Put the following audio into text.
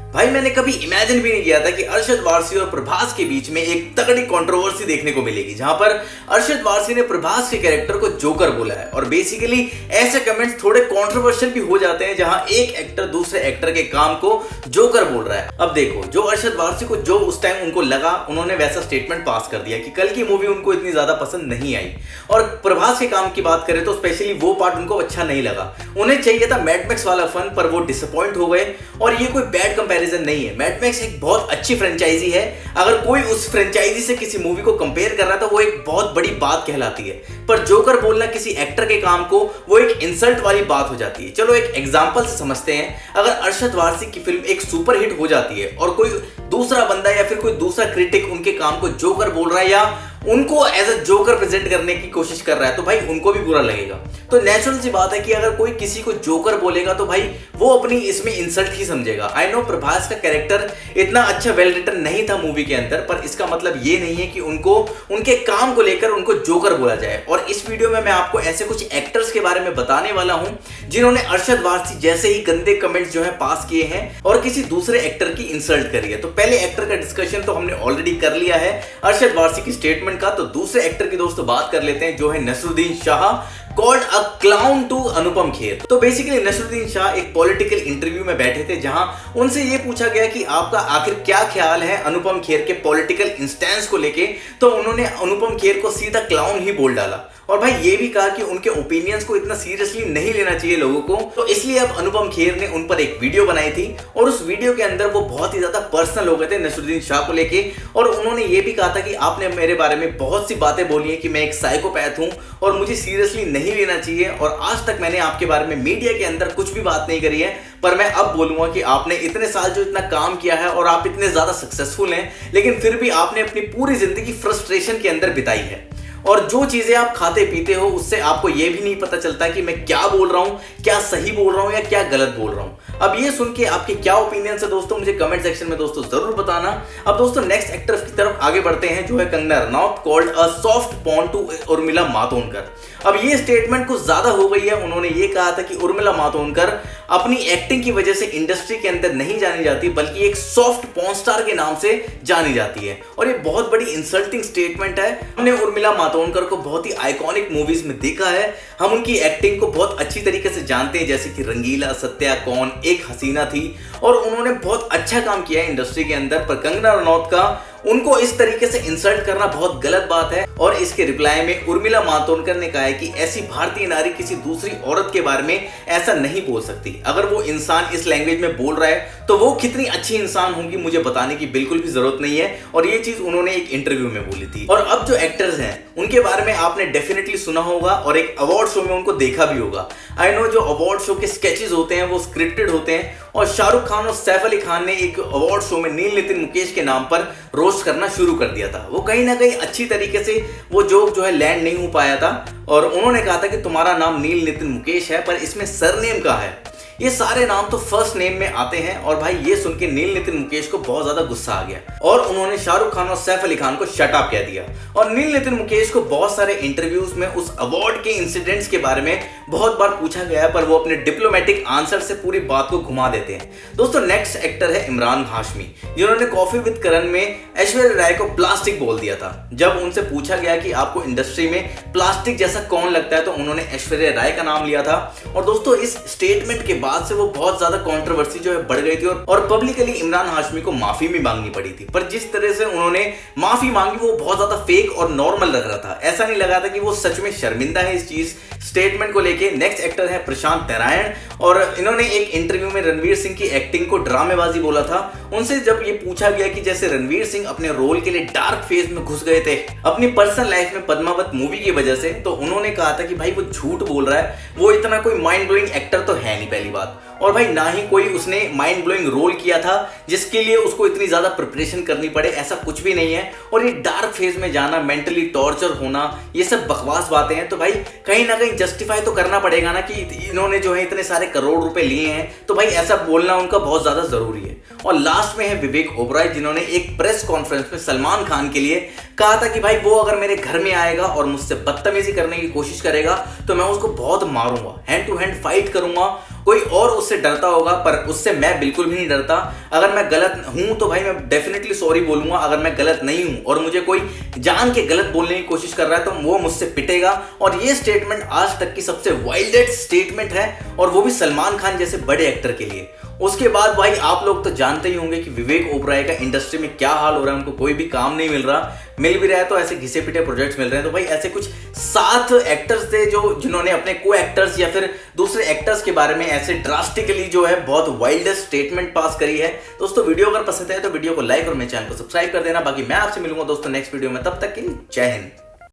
भाई मैंने कभी इमेजिन भी नहीं किया था कि अरशद वारसी और प्रभास के बीच में एक तगड़ी कंट्रोवर्सी देखने को मिलेगी, जहां पर अरशद वारसी ने प्रभास के कैरेक्टर को जोकर बोला है। और बेसिकली ऐसे कमेंट्स थोड़े कंट्रोवर्शियल भी हो जाते हैं जहां एक एक्टर दूसरे एक्टर के काम को जोकर बोल रहा है। अब देखो, जो अरशद वारसी को जो उस टाइम उनको लगा, उन्होंने वैसा स्टेटमेंट पास कर दिया कि कल की मूवी उनको इतनी ज्यादा पसंद नहीं आई। और प्रभास के काम की बात करें तो स्पेशली वो पार्ट उनको अच्छा नहीं लगा। उन्हें चाहिए था मैड मैक्स वाला फन, पर वो डिसअपॉइंट हो गए। और ये कोई बैड कंपैरिजन नहीं है, मैड मैक्स एक बहुत अच्छी फ्रेंचाइजी है। अगर कोई उस फ्रेंचाइजी से किसी मूवी को कंपेयर कर रहा है तो वो एक बहुत बड़ी बात कहलाती है। पर जोकर बोलना किसी एक्टर के काम को वो एक इंसल्ट वाली बात हो जाती है। चलो एक एग्जांपल से समझते हैं। अगर अरशद वारसी की फिल्म एक सुपर हिट हो जाती है और कोई दूसरा बंदा या फिर कोई दूसरा क्रिटिक उनके काम को जोकर बोल रहा है या उनको एज अ जोकर प्रेजेंट करने की कोशिश कर रहा है, तो भाई उनको भी बुरा लगेगा। तो नेचुरल सी बात है कि अगर कोई किसी को जोकर बोलेगा तो भाई वो अपनी इसमें इंसल्ट ही समझेगा। आई नो प्रभास का कैरेक्टर इतना अच्छा वेल रिटन नहीं था मूवी के अंदर, पर इसका मतलब ये नहीं है कि उनको उनके काम को लेकर उनको जोकर बोला जाए। और इस वीडियो में मैं आपको ऐसे कुछ एक्टर्स के बारे में बताने वाला हूं जिन्होंने अरशद वारसी जैसे ही गंदे कमेंट्स जो है पास किए हैं और किसी दूसरे एक्टर की इंसल्ट करी है। तो पहले एक्टर का डिस्कशन तो हमने ऑलरेडी कर लिया है अरशद वारसी की स्टेटमेंट का। तो दूसरे एक्टर की दोस्तों बात कर लेते हैं, जो है Naseeruddin Shah, called a clown to Anupam Kher. तो बेसिकली नसरुद्दीन शाह एक पॉलिटिकल इंटरव्यू में बैठे थे जहां उनसे यह पूछा गया कि आपका आखिर क्या ख्याल है अनुपम खेर के पॉलिटिकल इंस्टेंस को लेके। तो उन्होंने अनुपम खेर को सीधा क्लाउन ही बोल डाला और भाई ये भी कहा कि उनके ओपिनियंस को इतना सीरियसली नहीं लेना चाहिए लोगों को। तो इसलिए अब अनुपम खेर ने उन पर एक वीडियो बनाई थी और उस वीडियो के अंदर वो बहुत ही ज्यादा पर्सनल हो गए थे नसरुद्दीन शाह को लेके। और उन्होंने ये भी कहा था कि आपने मेरे बारे में बहुत सी बातें बोली हैं कि मैं एक साइकोपैथ हूं और मुझे सीरियसली नहीं लेना चाहिए। और आज तक मैंने आपके बारे में मीडिया के अंदर कुछ भी बात नहीं करी है, पर मैं अब बोलूंगा कि आपने इतने साल जो इतना काम किया है और आप इतने ज्यादा सक्सेसफुल हैं, लेकिन फिर भी आपने अपनी पूरी जिंदगी फ्रस्ट्रेशन के अंदर बिताई है। और जो चीजें आप खाते पीते हो उससे आपको यह भी नहीं पता चलता कि मैं क्या बोल रहा हूं, क्या सही बोल रहा हूं या क्या गलत बोल रहा हूं। अब ये सुन के आपके क्या ओपिनियन है दोस्तों, मुझे कमेंट सेक्शन में दोस्तों जरूर बताना। अब दोस्तों नेक्स्ट एक्टर की तरफ आगे बढ़ते हैं, जो है Kangana Ranaut, called a soft porn to Urmila Matondkar. अब ये स्टेटमेंट कुछ ज्यादा हो गई है। उन्होंने ये कहा था कि उर्मिला मातोंडकर अपनी एक्टिंग की वजह से इंडस्ट्री के अंदर नहीं जानी जाती, बल्कि एक सॉफ्ट पॉर्न स्टार के नाम से जानी जाती है। और ये बहुत बड़ी इंसल्टिंग स्टेटमेंट है। हमने उर्मिला मातोंडकर को बहुत ही आइकॉनिक मूवीज में देखा है, हम उनकी एक्टिंग को बहुत अच्छी तरीके से जानते हैं, जैसे कि रंगीला, सत्या, कौन, एक हसीना थी, और उन्होंने बहुत अच्छा काम किया है इंडस्ट्री के अंदर। पर कंगना रनौत का उनको इस तरीके से इंसल्ट करना बहुत गलत बात है। और इसके रिप्लाई में उर्मिला मातोंडकर ने कहा है कि ऐसी भारतीय नारी किसी दूसरी औरत के बारे में ऐसा नहीं बोल सकती। अगर वो इंसान इस लैंग्वेज में बोल रहा है तो वो कितनी अच्छी इंसान होंगी मुझे बताने की बिल्कुल भी जरूरत नहीं है। और ये चीज उन्होंने एक इंटरव्यू में बोली थी। और अब जो एक्टर्स हैं उनके बारे में आपने डेफिनेटली सुना होगा और एक अवार्ड शो में उनको देखा भी होगा। आई नो जो अवार्ड शो के स्केचेस होते हैं वो स्क्रिप्टेड होते हैं, और शाहरुख खान और सैफ अली खान ने एक अवार्ड शो में नील नितिन मुकेश के नाम पर रोस्ट करना शुरू कर दिया था। वो कहीं ना कहीं अच्छी तरीके से वो जोक जो है लैंड नहीं हो पाया था, और उन्होंने कहा था कि तुम्हारा नाम नील नितिन मुकेश है पर इसमें सरनेम का है। ये सारे नाम तो फर्स्ट नेम में आते हैं। और भाई ये सुन के नील नितिन मुकेश को बहुत ज्यादा गुस्सा आ गया और उन्होंने शाहरुख खान और सैफ अली खान को शट अप कह दिया। और नील नितिन मुकेश को बहुत सारे इंटरव्यूज में उस अवार्ड के इंसिडेंट्स के बारे में बहुत बार पूछा गया है, पर वो अपने डिप्लोमेटिक आंसर से पूरी बात को घुमा देते हैं। दोस्तों नेक्स्ट एक्टर है इमरान हाशमी, जिन्होंने कॉफी विद करण में ऐश्वर्या राय को प्लास्टिक बोल दिया था। जब उनसे पूछा गया कि आपको इंडस्ट्री में प्लास्टिक जैसा कौन लगता है, तो उन्होंने ऐश्वर्या राय का नाम लिया था। और दोस्तों इस स्टेटमेंट के बाद से वो बहुत ज्यादा कंट्रोवर्सी जो है बढ़ गई थी और पब्लिकली इमरान हाशमी को माफी भी मांगनी पड़ी थी। पर जिस तरह से उन्होंने माफी मांगी वो बहुत ज्यादा फेक और नॉर्मल लग रहा था। ऐसा नहीं लगा था कि वो सच में शर्मिंदा है इस चीज स्टेटमेंट को लेके। नेक्स्ट एक्टर है प्रशांत नारायण, और इन्होंने एक इंटरव्यू में रणवीर सिंह की एक्टिंग को ड्रामेबाजी बोला था। उनसे जब ये पूछा गया कि जैसे रणवीर सिंह अपने रोल के लिए डार्क फेज में घुस गए थे अपनी पर्सनल लाइफ में पद्मावत मूवी की वजह से, तो उन्होंने कहा था कि भाई वो झूठ बोल रहा है, वो इतना कोई माइंड ब्लोइंग एक्टर तो है नहीं पहली बात, और भाई ना ही कोई उसने माइंड ब्लोइंग रोल किया था जिसके लिए उसको इतनी ज्यादा प्रिपरेशन करनी पड़े, ऐसा कुछ भी नहीं है। और ये डार्क फेज में जाना, मेंटली टॉर्चर होना, ये सब बकवास बातें हैं। तो भाई कहीं ना कहीं जस्टिफाई तो करना पड़ेगा ना कि इन्होंने जो है इतने सारे करोड़ रुपए लिए हैं, तो भाई ऐसा बोलना उनका बहुत ज्यादा जरूरी है। और लास्ट में है विवेक ओबराय, जिन्होंने एक प्रेस कॉन्फ्रेंस में सलमान खान के लिए कहा था कि भाई वो अगर मेरे घर में आएगा और मुझसे बदतमीजी करने की कोशिश करेगा तो मैं उसको बहुत मारूंगा, हैंड टू हैंड फाइट करूंगा कोई और उससे डरता होगा, पर उससे मैं बिल्कुल भी नहीं डरता। अगर मैं गलत हूं तो भाई मैं डेफिनेटली सॉरी बोलूंगा, अगर मैं गलत नहीं हूं और मुझे कोई जान के गलत बोलने की कोशिश कर रहा है तो वो मुझसे पिटेगा। और ये स्टेटमेंट आज तक की सबसे वाइल्डेस्ट स्टेटमेंट है, और वो भी सलमान खान जैसे बड़े एक्टर के लिए। उसके बाद भाई आप लोग तो जानते ही होंगे कि विवेक ओबराय का इंडस्ट्री में क्या हाल हो रहा है, उनको कोई भी काम नहीं मिल रहा, मिल भी रहा है तो ऐसे घिसे पिटे प्रोजेक्ट्स मिल रहे हैं। तो भाई ऐसे कुछ 7 एक्टर्स थे जिन्होंने अपने को एक्टर्स या फिर दूसरे एक्टर्स के बारे में ऐसे ड्रास्टिकली जो है बहुत वाइल्डेस्ट स्टेटमेंट पास करी है। दोस्तों वीडियो अगर पसंद है तो वीडियो को लाइक और मेरे चैनल को सब्सक्राइब कर देना। बाकी मैं आपसे मिलूंगा दोस्तों नेक्स्ट वीडियो में, तब तक के लिए जय हिंद।